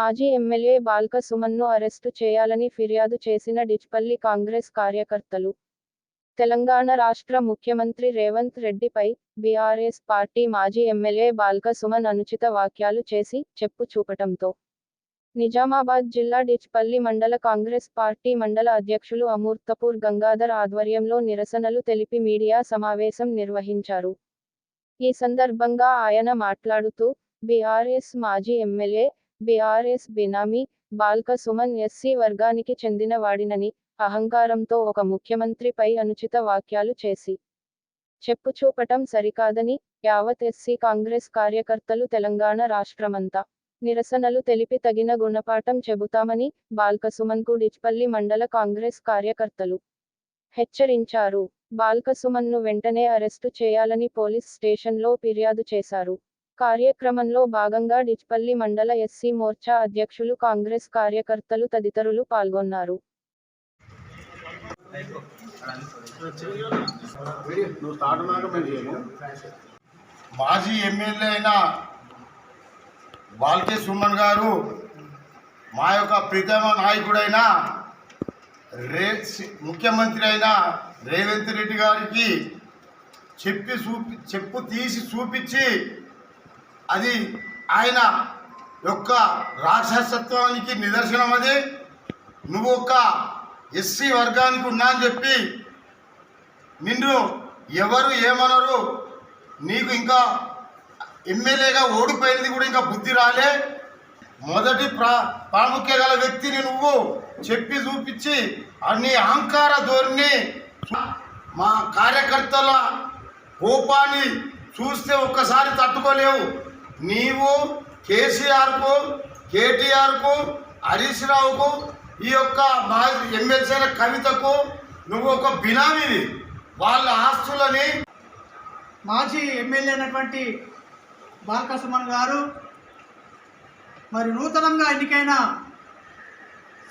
మాజీ MLA Balka సుమన్ను arrest చేయాలని ఫిర్యాదు చేసిన డిచ్పల్లి కాంగ్రెస్ కార్యకర్తలు. తెలంగాణ రాష్ట్ర ముఖ్యమంత్రి రేవంత్ రెడ్డిపై బీఆర్ఎస్ పార్టీ మాజీ ఎమ్మెల్యే బాల్క సుమన్ అనుచిత వ్యాఖ్యలు చేసి చెప్పు చూపటంతో నిజామాబాద్ జిల్లా డిచ్పల్లి మండల కాంగ్రెస్ పార్టీ మండల అధ్యక్షులు అమూర్తపూర్ గంగాధర్ ఆధ్వర్యంలో నిరసనలు తెలిపి మీడియా సమావేశం నిర్వహించారు. ఈ సందర్భంగా ఆయన మాట్లాడుతూ, బీఆర్ఎస్ మాజీ ఎమ్మెల్యే, బీఆర్ఎస్ బినామీ బాల్క సుమన్ ఎస్సీ వర్గానికి చెందిన వాడినని, అహంకారంతో ఒక ముఖ్యమంత్రిపై అనుచిత వ్యాఖ్యలు చేసి చెప్పు చూపటం సరికాదని యావత్ ఎస్సీ కాంగ్రెస్ కార్యకర్తలు తెలంగాణ రాష్ట్రమంతా నిరసనలు తెలిపి తగిన గుణపాఠం చెబుతామని బాల్క సుమన్కు డిచ్పల్లి మండల కాంగ్రెస్ కార్యకర్తలు హెచ్చరించారు. బాల్క సుమన్ను వెంటనే అరెస్టు చేయాలని పోలీస్ స్టేషన్లో ఫిర్యాదు చేశారు. కార్యక్రమంలో భాగంగా డిచ్పల్లి మండల ఎస్సీ మోర్చా అధ్యక్షులు, కాంగ్రెస్ కార్యకర్తలు తదితరులు పాల్గొన్నారు. మాజీ ఎమ్మెల్యే అయిన బాల్కే సుమన్ గారు మా యొక్క ప్రీతమ నాయకుడైన ముఖ్యమంత్రి అయిన రేవంత్ రెడ్డి గారికి చెప్పు తీసి చూపించి అది ఆయన యొక్క రాక్షసత్వానికి నిదర్శనం. అది నువ్వు ఒక ఎస్సీ వర్గానికి ఉన్నా అని చెప్పి నిన్ను ఎవరు ఏమనరు, నీకు ఇంకా ఎమ్మెల్యేగా ఓడిపోయింది కూడా ఇంకా బుద్ధి రాలే, మొదటి ప్రాముఖ్య గల వ్యక్తిని నువ్వు చెప్పి చూపించి నీ అహంకార ధోరణి మా కార్యకర్తల కోపాన్ని చూస్తే ఒక్కసారి తట్టుకోలేవు. నీవు కేసీఆర్కు, కేటీఆర్కు, హరీష్ రావుకు, ఈ యొక్క ఎమ్మెల్సీల కవితకు నువ్వు ఒక బినామీవి. వాళ్ళ ఆస్తులని మాజీ ఎమ్మెల్యే అయినటువంటి బాల్క సుమన్ గారు మరి నూతనంగా ఎన్నికైన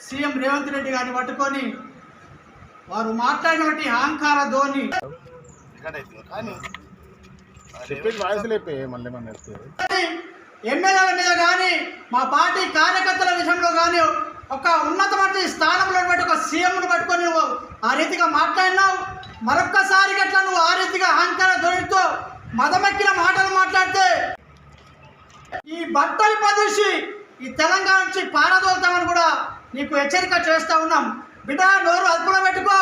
సీఎం రేవంత్ రెడ్డి గారిని పట్టుకొని వారు మాట్లాడినటువంటి అహంకార ధోరణి ఎమ్మెల్యేల మీద కానీ మా పార్టీ కార్యకర్తల విషయంలో కానీ ఒక ఉన్నతమైన స్థానంలో ఒక సీఎంను పట్టుకొని నువ్వు ఆ రీతిగా మాట్లాడినావు. మరొక్కసారి గట్లా నువ్వు ఆ రీతిగా అహంకార ధోరణితో మదమెక్కిన మాటలు మాట్లాడితే ఈ బట్టలు పదేసి ఈ తెలంగాణ నుంచి పారదోలుతామని కూడా నీకు హెచ్చరిక చేస్తూ ఉన్నాం. బిడ్డ, నోరు అదుపులో పెట్టుకో,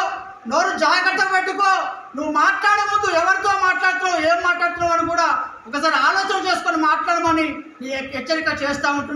నోరు జాగ్రత్తగా పెట్టుకో. నువ్వు మాట్లాడే ముందు ఎవరితో మాట్లాడుతున్నావు, ఏం మాట్లాడుతున్నావు అని కూడా ఒకసారి ఆలోచన చేసుకొని మాట్లాడమని నీ హెచ్చరిక చేస్తూ ఉంటుంది.